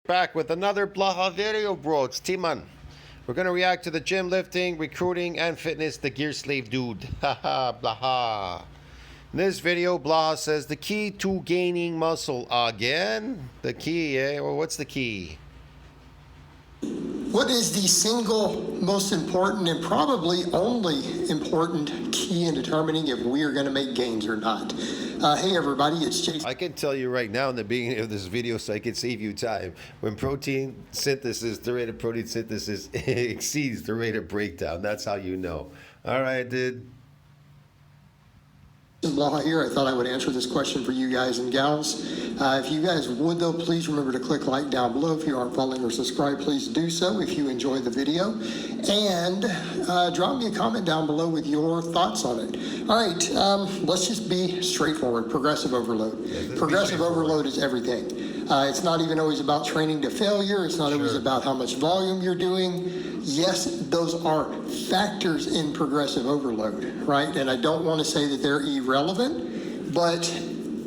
Back with another Blaha video, bro. It's Timan. We're gonna react to the gym lifting, recruiting, and fitness, the Gear Slave dude. Haha, Blaha. In this video, Blaha says the key to gaining muscle again. The key, eh? Well, what's the key? What is the single most important and probably only important key in determining if we are going to make gains or not? Hey everybody, it's Jason. I can tell you right now in the beginning of this video, so I can save you time. When protein synthesis, the rate of protein synthesis exceeds the rate of breakdown, that's how you know. All right, dude. Blaha here. I thought I would answer this question for you guys and gals. If you guys would, though, please remember to click like down below. If you aren't following or subscribed, please do so if you enjoyed the video. And drop me a comment down below with your thoughts on it. All right, let's just be straightforward. Progressive overload. Yeah, Progressive overload is everything. It's not even always about training to failure. It's not always about how much volume you're doing. Yes, those are factors in progressive overload, right? And I don't want to say that they're irrelevant, but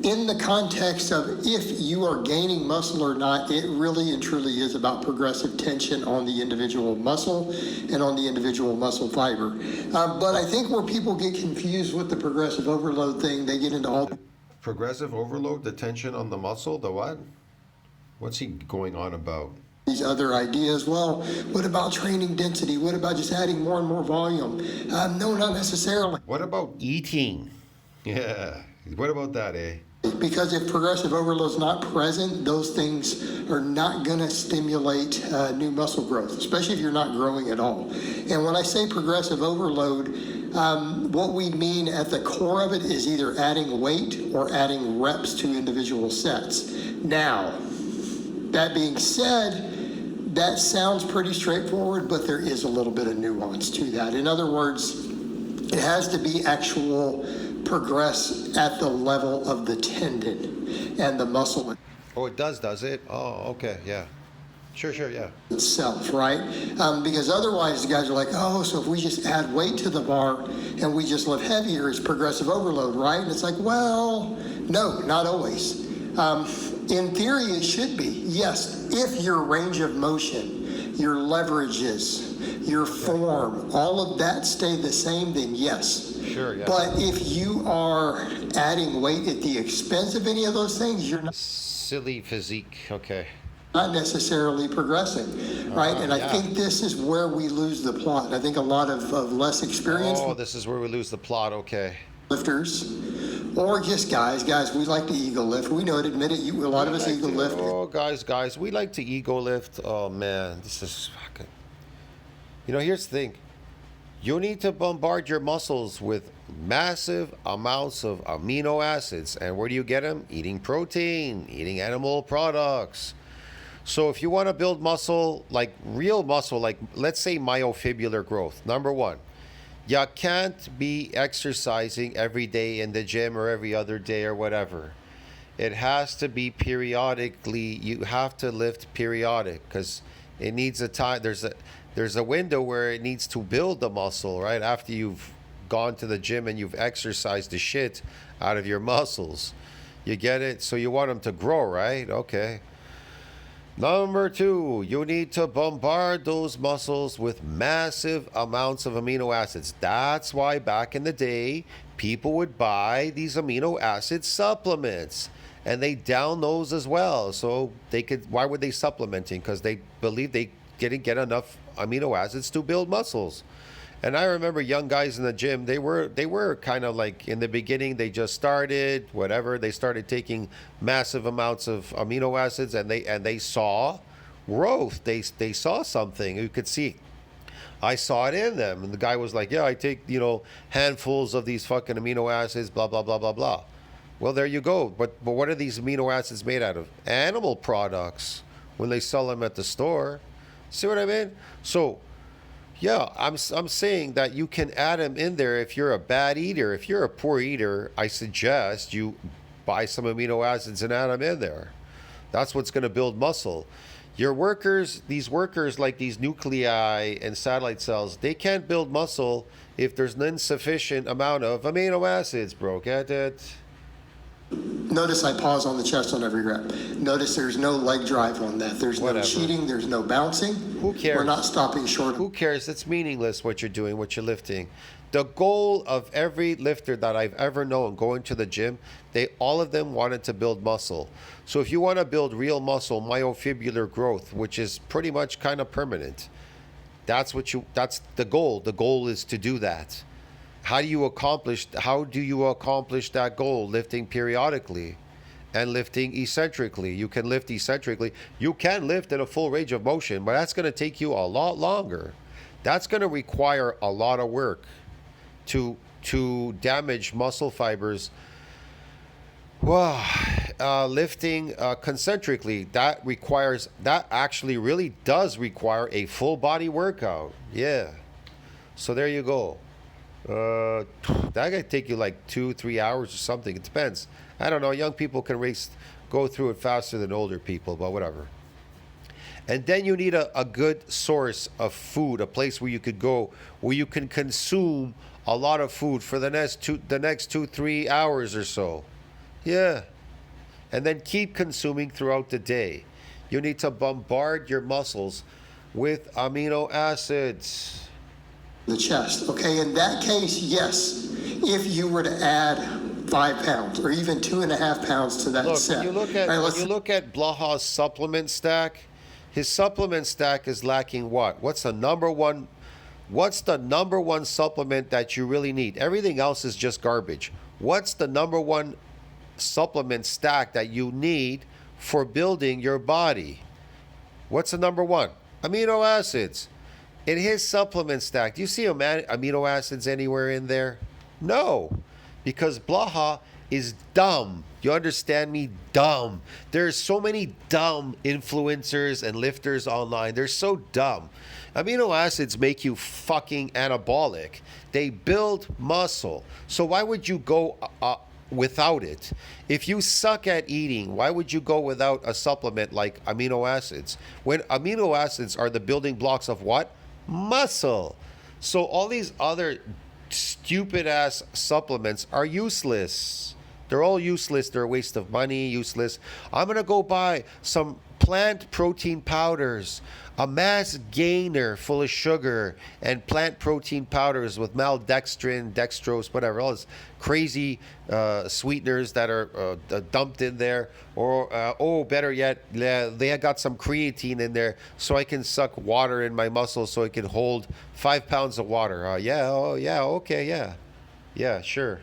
in the context of if you are gaining muscle or not, it really and truly is about progressive tension on the individual muscle and on the individual muscle fiber. But I think where people get confused with the progressive overload thing, they get into all... Progressive overload, the tension on the muscle, the what? What's he going on about? These other ideas. Well, what about training density? What about just adding more and more volume? No, not necessarily. What about eating? Yeah, what about that, eh? Because if progressive overload is not present, those things are not going to stimulate new muscle growth, especially if you're not growing at all. And when I say progressive overload, what we mean at the core of it is either adding weight or adding reps to individual sets. Now, that being said, that sounds pretty straightforward, but there is a little bit of nuance to that. In other words, it has to be actual progress at the level of the tendon and the muscle Oh, it does it? Oh, okay, yeah. Sure, yeah. itself, right? Because otherwise, the guys are like, oh, so if we just add weight to the bar and we just lift heavier, it's progressive overload, right? And it's like, well, no, not always. In theory, it should be. Yes, if your range of motion, your leverages, your form, all of that stay the same, then yes. Sure, yeah. But if you are adding weight at the expense of any of those things, you're not... Silly physique, okay. Not necessarily progressing, right? And I think this is where we lose the plot. I think a lot of less experienced this is where we lose the plot, okay. lifters, or just guys, we like to ego lift. We know it, admit it. A lot of us ego lift. Oh, guys, we like to ego lift. Oh, man, this is fucking... You know, here's the thing. You need to bombard your muscles with massive amounts of amino acids. And where do you get them? Eating protein, eating animal products. So if you want to build muscle, like real muscle, like let's say myofibrillar growth, number one, you can't be exercising every day in the gym or every other day or whatever. It has to be periodically. You have to lift periodic because it needs a time. There's a window where it needs to build the muscle, right? After you've gone to the gym and you've exercised the shit out of your muscles. You get it? So you want them to grow, right? Okay. Number two, you need to bombard those muscles with massive amounts of amino acids. That's why back in the day, people would buy these amino acid supplements and they down those as well. So they could, why were they supplementing? Because they believed they didn't get enough amino acids to build muscles. And I remember young guys in the gym, they were kind of like in the beginning, they just started, whatever, they started taking massive amounts of amino acids and they saw growth. They saw something. You could see. I saw it in them. And the guy was like, yeah, I take, handfuls of these fucking amino acids, blah, blah, blah, blah, blah. Well, there you go. But what are these amino acids made out of? Animal products when they sell them at the store. See what I mean? So, yeah, I'm saying that you can add them in there if you're a bad eater. If you're a poor eater, I suggest you buy some amino acids and add them in there. That's what's going to build muscle. Your workers, these workers like these nuclei and satellite cells, they can't build muscle if there's an insufficient amount of amino acids, bro. Get it? Notice I pause on the chest on every rep. Notice there's no leg drive on that. There's Whatever. no cheating. There's no bouncing. Who cares? We're not stopping short. Who cares? It's meaningless what you're doing, what you're lifting. The goal of every lifter that I've ever known going to the gym, all of them wanted to build muscle. So if you want to build real muscle, myofibular growth, which is pretty much kind of permanent, that's the goal. The goal is to do that. How do you accomplish that goal? Lifting periodically and lifting eccentrically. You can lift eccentrically. You can lift in a full range of motion, but that's going to take you a lot longer. That's going to require a lot of work to damage muscle fibers. Wow. Lifting concentrically, that actually really does require a full body workout. Yeah. So there you go. That could take you like 2-3 hours or something. It depends. I don't know. Young people can go through it faster than older people, but whatever. And then you need a good source of food, a place where you could go, where you can consume a lot of food for the next 2-3 hours or so. Yeah. And then keep consuming throughout the day. You need to bombard your muscles with amino acids. The chest. Okay, in that case, yes. If you were to add 5 pounds or even 2.5 pounds to that Look, set. when you look at Blaha's supplement stack, his supplement stack is lacking what? What's the number one supplement that you really need? Everything else is just garbage. What's the number one supplement stack that you need for building your body? What's the number one? Amino acids. In his supplement stack, do you see amino acids anywhere in there? No, because Blaha is dumb. You understand me? Dumb. There's so many dumb influencers and lifters online. They're so dumb. Amino acids make you fucking anabolic. They build muscle. So why would you go without it? If you suck at eating, why would you go without a supplement like amino acids? When amino acids are the building blocks of what? Muscle. So all these other stupid ass supplements are useless. They're all useless. They're a waste of money, useless. I'm going to go buy some plant protein powders, a mass gainer full of sugar and plant protein powders with maltodextrin, dextrose, whatever, all this crazy sweeteners that are dumped in there. Or, better yet, they got some creatine in there so I can suck water in my muscles so it can hold 5 pounds of water. Yeah, sure.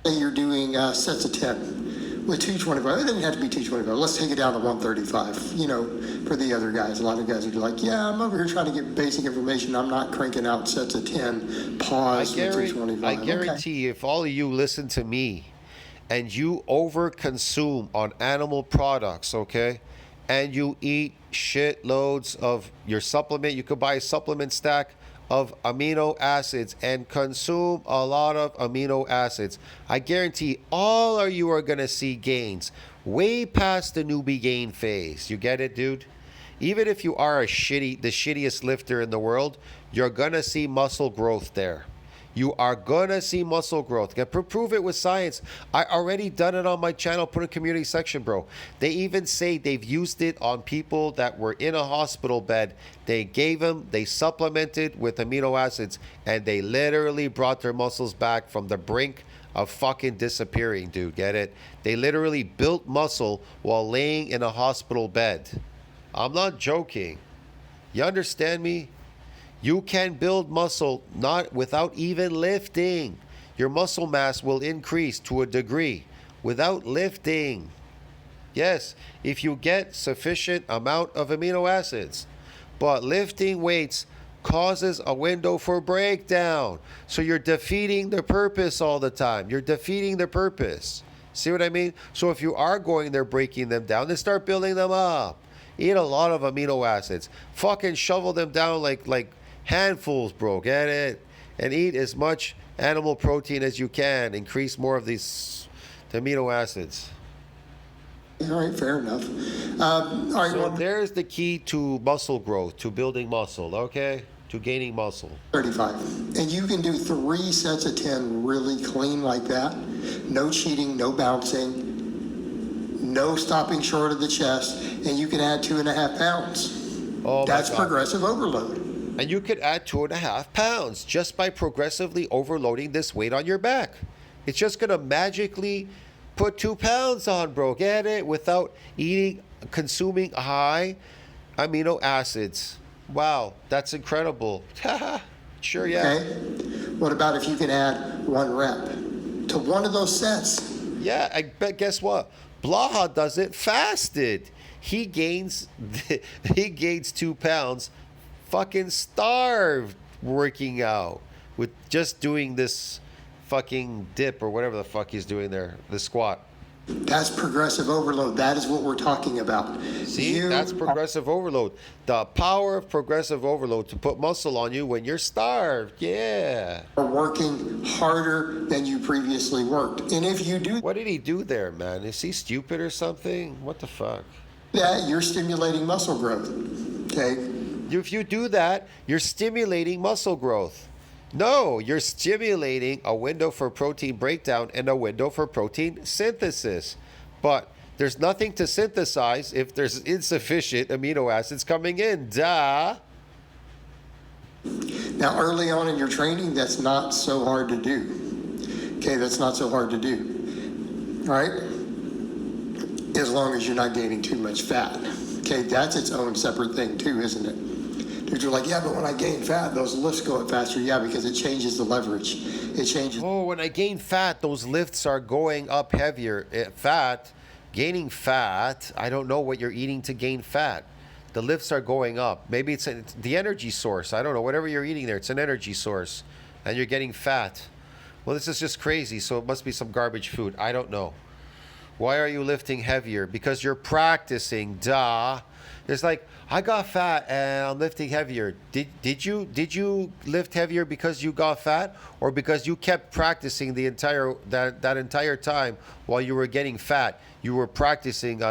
You're doing sets of 10 with 225. It doesn't have to be 225. Let's take it down to 135. You know, for the other guys, a lot of guys are like, yeah, I'm over here trying to get basic information. I'm not cranking out sets of 10. Pause with 225. I guarantee you, if all of you listen to me and you overconsume on animal products, okay, and you eat shitloads of your supplement, you could buy a supplement stack of amino acids and consume a lot of amino acids. I guarantee all of you are going to see gains way past the newbie gain phase. You get it, dude? Even if you are the shittiest lifter in the world, you're going to see muscle growth there. You are going to see muscle growth. Prove it with science. I already done it on my channel. Put a community section, bro. They even say they've used it on people that were in a hospital bed. They supplemented with amino acids, and they literally brought their muscles back from the brink of fucking disappearing, dude. Get it? They literally built muscle while laying in a hospital bed. I'm not joking. You understand me? You can build muscle not without even lifting. Your muscle mass will increase to a degree without lifting. Yes, if you get sufficient amount of amino acids. But lifting weights causes a window for breakdown. So you're defeating the purpose all the time. You're defeating the purpose. See what I mean? So if you are going there breaking them down, then start building them up. Eat a lot of amino acids. Fucking shovel them down like handfuls, bro. Get it? And eat as much animal protein as you can. Increase more of these amino acids. All right, fair enough. All right, so there's the key to muscle growth, to building muscle, okay? To gaining muscle. 35. And you can do 3 sets of 10 really clean like that. No cheating, no bouncing. no stopping short of the chest, and you can add 2.5 pounds. Oh, my That's God. progressive overload. And you could add 2.5 pounds just by progressively overloading this weight on your back. It's just going to magically put 2 pounds on, bro. Get it? Without consuming high amino acids. Wow, that's incredible. Sure, yeah. Okay? What about if you can add 1 rep to one of those sets? Yeah, I bet. Guess what? Blaha does it fasted. He gains 2 pounds, fucking starved working out with just doing this fucking dip or whatever the fuck he's doing there, the squat. That's progressive overload. That is what we're talking about. See, that's progressive overload. The power of progressive overload to put muscle on you when you're starved. Yeah. Are working harder than you previously worked. And if you do What did he do there, man? Is he stupid or something? What the fuck? that, you're stimulating muscle growth. Okay? If you do that, you're stimulating muscle growth. No, you're stimulating a window for protein breakdown and a window for protein synthesis. But there's nothing to synthesize if there's insufficient amino acids coming in. Duh. Now, early on in your training, that's not so hard to do. Okay, that's not so hard to do. All right? As long as you're not gaining too much fat. Okay, that's its own separate thing too, isn't it? Dudes are like, yeah, but when I gain fat, those lifts go up faster. Yeah, because it changes the leverage. It changes. Oh, when I gain fat, those lifts are going up heavier. Gaining fat, I don't know what you're eating to gain fat. The lifts are going up. Maybe it's the energy source. I don't know. Whatever you're eating there, it's an energy source. And you're getting fat. Well, this is just crazy. So it must be some garbage food. I don't know. Why are you lifting heavier? Because you're practicing. Duh. It's like, I got fat and I'm lifting heavier. Did you lift heavier because you got fat, or because you kept practicing that entire time while you were getting fat? You were practicing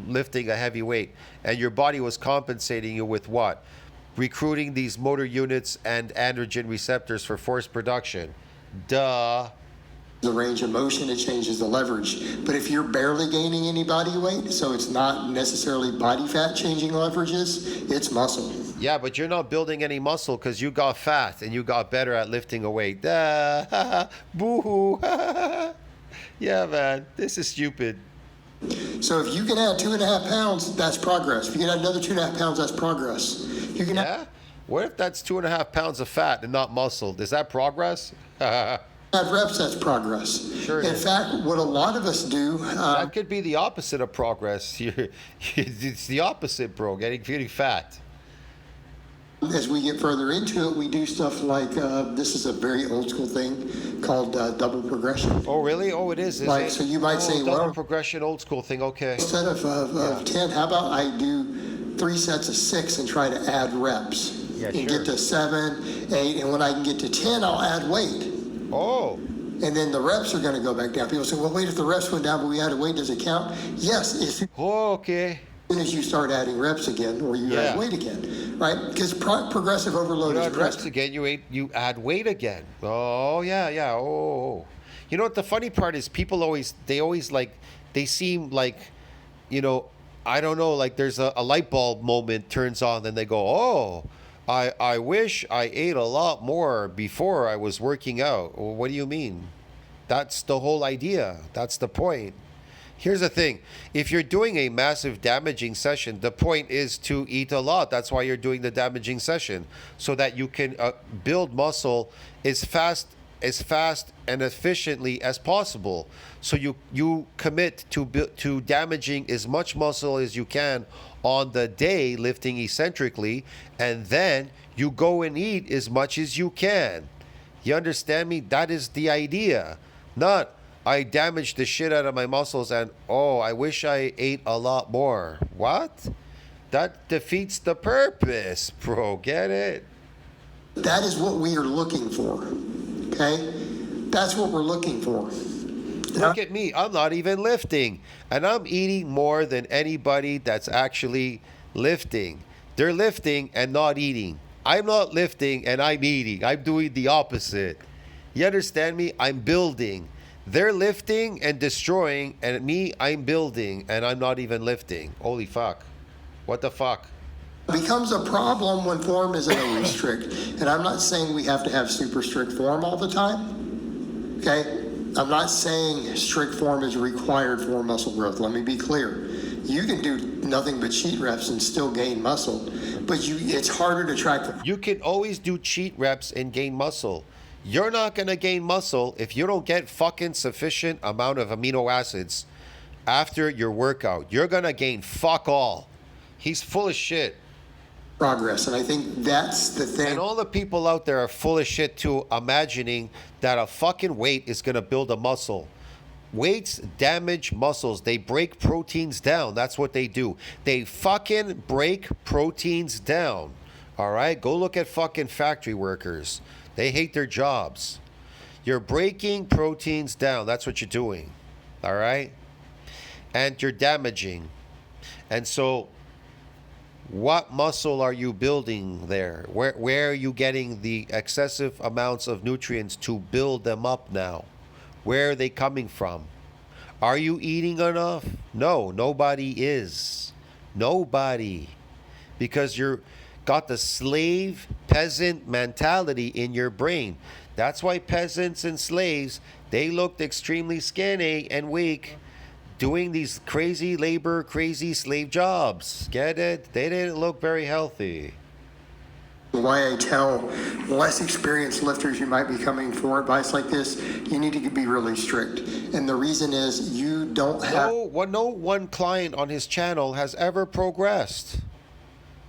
lifting a heavy weight, and your body was compensating you with what? Recruiting these motor units and androgen receptors for force production. Duh. The range of motion, it changes the leverage. But if you're barely gaining any body weight, so it's not necessarily body fat changing leverages, it's muscle. Yeah, but you're not building any muscle because you got fat and you got better at lifting a weight. Boo-hoo. Yeah, man, this is stupid. So if you can add 2.5 pounds, that's progress. If you can add another 2.5 pounds, that's progress. You can Yeah? What if that's 2.5 pounds of fat and not muscle? Is that progress? add reps, that's progress. Sure it In is. fact, what a lot of us do, That could be the opposite of progress. It's the opposite, bro. Getting fat. as we get further into it, we do stuff like, this is a very old school thing called double progression. Oh, really? Oh, it is. Like, so you might say, double well, progression, old school thing. Okay. instead of 10, how about I do 3 sets of 6 and try to add reps? Yeah, and sure. get to 7, 8, and when I can get to 10, I'll add weight. Oh. And then the reps are going to go back down. People say, well, wait, if the reps went down but we added weight, does it count? Yes, as Okay. soon as you start adding reps again or you Yeah. add weight again, right? Because progressive overload You is add reps progressive. again. You add weight again. Oh yeah. Oh. You know what the funny part is? People always like, they seem like, I don't know, like there's a light bulb moment turns on, then they go, oh, I wish I ate a lot more before I was working out. Well, what do you mean? That's the whole idea. That's the point. Here's the thing. If you're doing a massive damaging session, the point is to eat a lot. That's why you're doing the damaging session, so that you can build muscle as fast and efficiently as possible. So you commit to damaging as much muscle as you can on the day, lifting eccentrically, and then you go and eat as much as you can. You understand me? That is the idea. Not, I damaged the shit out of my muscles and, oh, I wish I ate a lot more. What? That defeats the purpose, bro. Get it? That is what we are looking for, okay? That's what we're looking for. Look at me. I'm not even lifting. And I'm eating more than anybody that's actually lifting. They're lifting and not eating. I'm not lifting and I'm eating. I'm doing the opposite. You understand me? I'm building. They're lifting and destroying, and me, I'm building, and I'm not even lifting. Holy fuck. What the fuck? Becomes a problem when form isn't always strict. And I'm not saying we have to have super strict form all the time. Okay? I'm not saying strict form is required for muscle growth. Let me be clear. You can do nothing but cheat reps and still gain muscle, but it's harder to track the. You can always do cheat reps and gain muscle. You're not going to gain muscle if you don't get fucking sufficient amount of amino acids after your workout. You're going to gain fuck all. He's full of shit. Progress, and I think that's the thing. And all the people out there are full of shit too, imagining that a fucking weight is going to build a muscle. Weights damage muscles. They break proteins down. That's what they do. They fucking break proteins down. All right? Go look at fucking factory workers. They hate their jobs. You're breaking proteins down. That's what you're doing. All right? And you're damaging. And so what muscle are you building there? Where are you getting the excessive amounts of nutrients to build them up now? Where are they coming from? Are you eating enough? No, nobody is. Nobody. Because you're got the slave peasant mentality in your brain. That's why peasants and slaves, they looked extremely skinny and weak doing these crazy labor, crazy slave jobs. Get it? They didn't look very healthy. Why I tell less experienced lifters you might be coming for advice like this, you need to be really strict. And the reason is you don't have... No one client on his channel has ever progressed.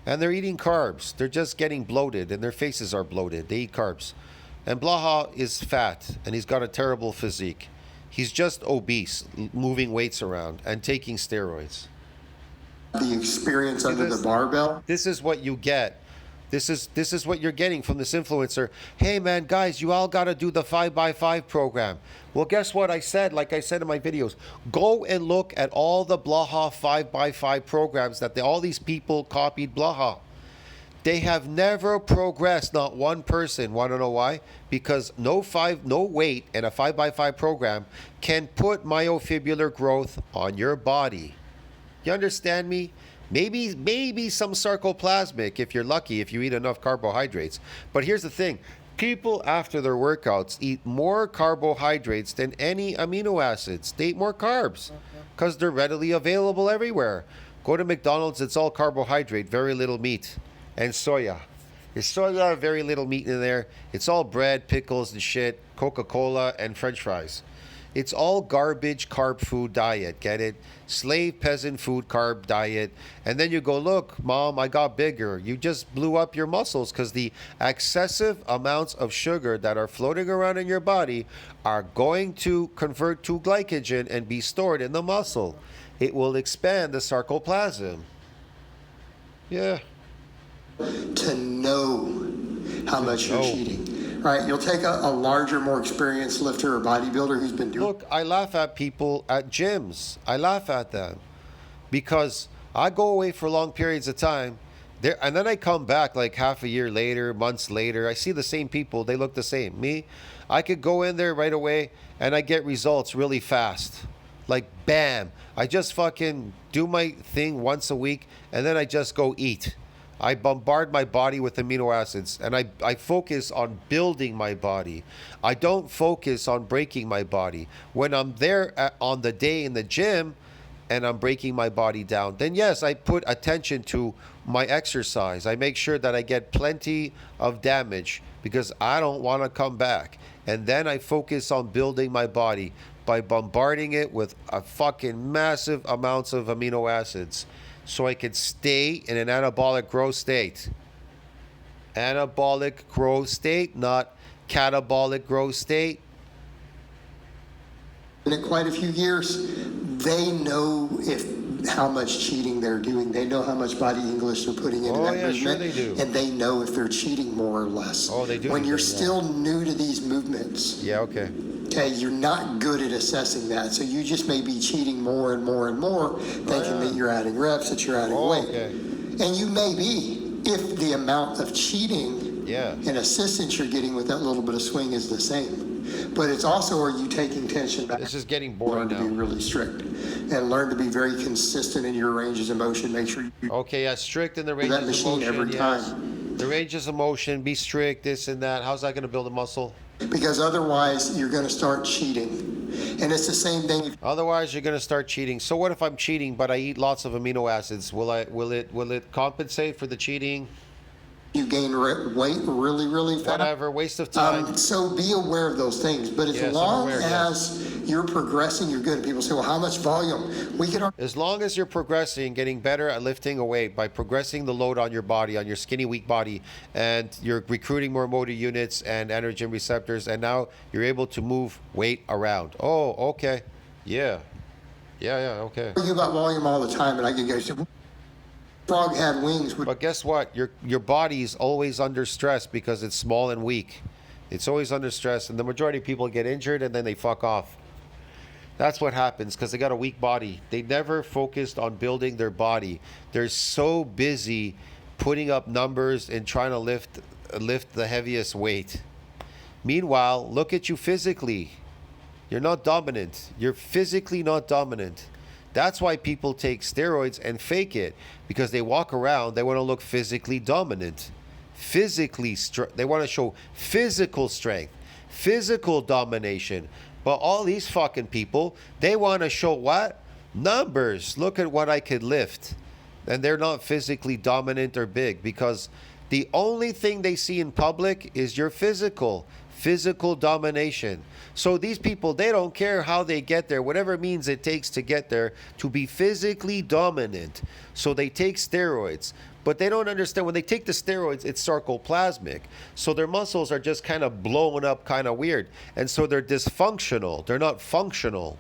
And they're eating carbs. They're just getting bloated and their faces are bloated. They eat carbs. And Blaha is fat and he's got a terrible physique. He's just obese, moving weights around and taking steroids. The experience under the barbell. This is what you get. This is what you're getting from this influencer. Hey man, guys, you all got to do the 5x5 program. Well, guess what I said? Like I said in my videos, go and look at all the Blaha 5x5 programs that all these people copied Blaha. They have never progressed, not one person. Want to know why? Because no weight and a 5x5 program can put myofibrillar growth on your body. You understand me? Maybe some sarcoplasmic if you're lucky, if you eat enough carbohydrates. But here's the thing. People after their workouts eat more carbohydrates than any amino acids. They eat more carbs because they're readily available everywhere. Go to McDonald's, it's all carbohydrate, very little meat. And soya. There's soya, very little meat in there. It's all bread, pickles and shit, Coca-Cola and French fries. It's all garbage carb food diet, get it? Slave peasant food carb diet. And then you go, look, mom, I got bigger. You just blew up your muscles because the excessive amounts of sugar that are floating around in your body are going to convert to glycogen and be stored in the muscle. It will expand the sarcoplasm. Yeah. To know how much you're cheating. Right, you'll take a larger, more experienced lifter or bodybuilder who's been doing... Look, I laugh at people at gyms. I laugh at them because I go away for long periods of time there, and then I come back like half a year later, months later. I see the same people. They look the same. Me, I could go in there right away and I get results really fast. Like, bam. I just fucking do my thing once a week and then I just go eat. I bombard my body with amino acids and I focus on building my body. I don't focus on breaking my body. When I'm there on the day in the gym and I'm breaking my body down, then yes, I put attention to my exercise. I make sure that I get plenty of damage because I don't want to come back. And then I focus on building my body by bombarding it with a fucking massive amounts of amino acids. So I could stay in an anabolic growth state. Anabolic growth state, not catabolic growth state. In quite a few years, they know how much cheating they're doing. They know how much body English they're putting into that movement. Sure they do. And they know if they're cheating more or less. Oh, they do. When you're still new to these movements. Yeah, okay. Okay, you're not good at assessing that. So you just may be cheating more and more and more, thinking that you're adding reps, that you're adding weight. Okay. And you may be, if the amount of cheating and assistance you're getting with that little bit of swing is the same. but it's also, are you taking tension back? This is getting boring Learn to be now. really strict and learn to be very consistent in your ranges of motion. Make sure you Okay, yeah, strict in the that ranges of machine motion. every Yes. time. The ranges of motion, be strict, this and that. How's that going to build a muscle? Because otherwise you're going to start cheating. And it's the same thing if Otherwise, you're going to start cheating. So what if I'm cheating, but I eat lots of amino acids? Will it compensate for the cheating? you gain weight really, really fast. Whatever, waste of time. So be aware of those things. But as Yes, I'm long aware, as you're progressing, you're good. People say, well, how much volume? We could As long as you're progressing, getting better at lifting a weight by progressing the load on your body, on your skinny, weak body, and you're recruiting more motor units and androgen receptors, and now you're able to move weight around. Oh, okay. Yeah. Yeah, okay. argue about volume all the time, and I could go, say, frog had wings. But guess what? Your body's always under stress because it's small and weak. It's always under stress, and the majority of people get injured and then they fuck off. That's what happens because they got a weak body. They never focused on building their body. They're so busy putting up numbers and trying to lift the heaviest weight. Meanwhile, look at you physically. You're not dominant. You're physically not dominant. That's why people take steroids and fake it, because they walk around, they want to look physically dominant. They want to show physical strength, physical domination. But all these fucking people, they want to show what? Numbers. Look at what I could lift. And they're not physically dominant or big, because the only thing they see in public is your physical domination. So these people, they don't care how they get there, whatever means it takes to get there, to be physically dominant. So they take steroids, but they don't understand when they take the steroids, it's sarcoplasmic. So their muscles are just kind of blown up, kind of weird. And so they're dysfunctional. They're not functional.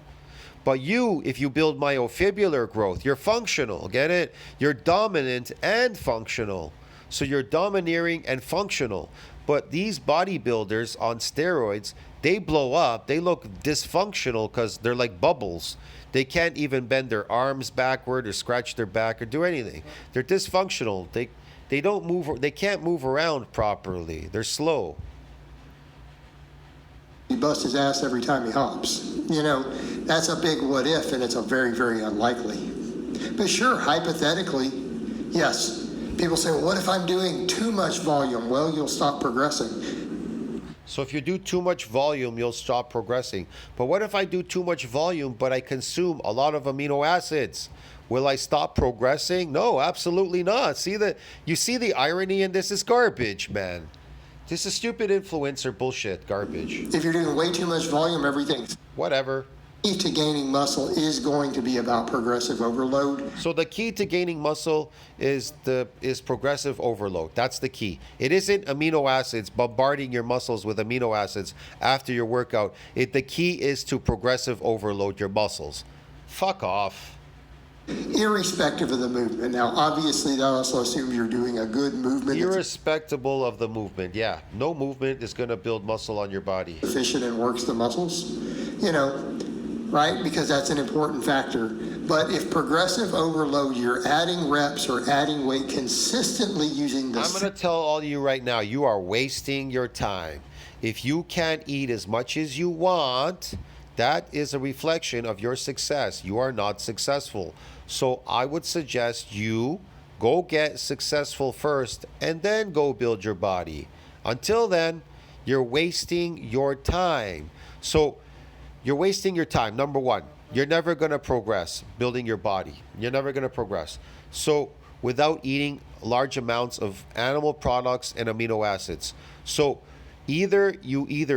But you, if you build myofibrillar growth, you're functional. Get it? You're dominant and functional. So you're domineering and functional. But these bodybuilders on steroids, they blow up. They look dysfunctional because they're like bubbles. They can't even bend their arms backward or scratch their back or do anything. They're dysfunctional. They don't move. They can't move around properly. They're slow. He busts his ass every time he hops. You know, that's a big what if, and it's a very, very unlikely. But sure, hypothetically, yes. People say, well, what if I'm doing too much volume? Well, you'll stop progressing. So if you do too much volume, you'll stop progressing. But what if I do too much volume, but I consume a lot of amino acids? Will I stop progressing? No, absolutely not. You see the irony in this? Is garbage, man. This is stupid influencer bullshit, garbage. If you're doing way too much volume, everything's Whatever. key to gaining muscle is going to be about progressive overload. So the key to gaining muscle is progressive overload. That's the key. It isn't amino acids, bombarding your muscles with amino acids after your workout. The key is to progressive overload your muscles. Fuck off. Irrespective of the movement. Now, obviously, that also assumes you're doing a good movement. Irrespective of the movement, yeah. No movement is going to build muscle on your body. Efficient and works the muscles, you know, right? Because that's an important factor. But if progressive overload, you're adding reps or adding weight consistently using the I'm going to tell all you right now, you are wasting your time. If you can't eat as much as you want, that is a reflection of your success. You are not successful. So I would suggest you go get successful first and then go build your body. Until then, you're wasting your time. So you're wasting your time. Number one, you're never going to progress building your body. You're never going to progress. So without eating large amounts of animal products and amino acids. So you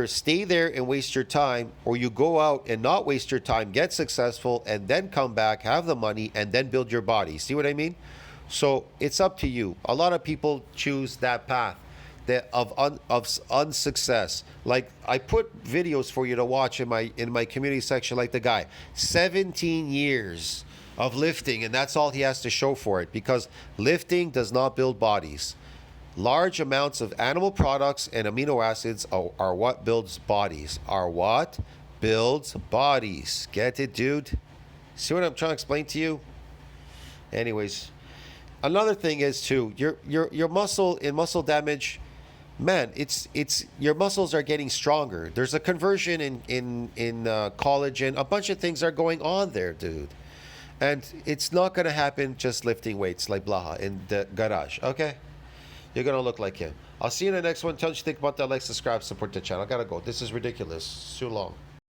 stay there and waste your time, or you go out and not waste your time, get successful, and then come back, have the money, and then build your body. See what I mean? So it's up to you. A lot of people choose that path of unsuccess. Like I put videos for you to watch in my community section, like the guy, 17 years of lifting, and that's all he has to show for it, because lifting does not build bodies. Large amounts of animal products and amino acids are what builds bodies. Get it, dude? See what I'm trying to explain to you? Anyways, another thing is too, your muscle damage, man, it's your muscles are getting stronger. There's a conversion in collagen. A bunch of things are going on there, dude. And it's not gonna happen just lifting weights like Blaha in the garage. Okay, you're gonna look like him. I'll see you in the next one. Tell us what you think about that. Like, subscribe, support the channel. I gotta go. This is ridiculous. Too long.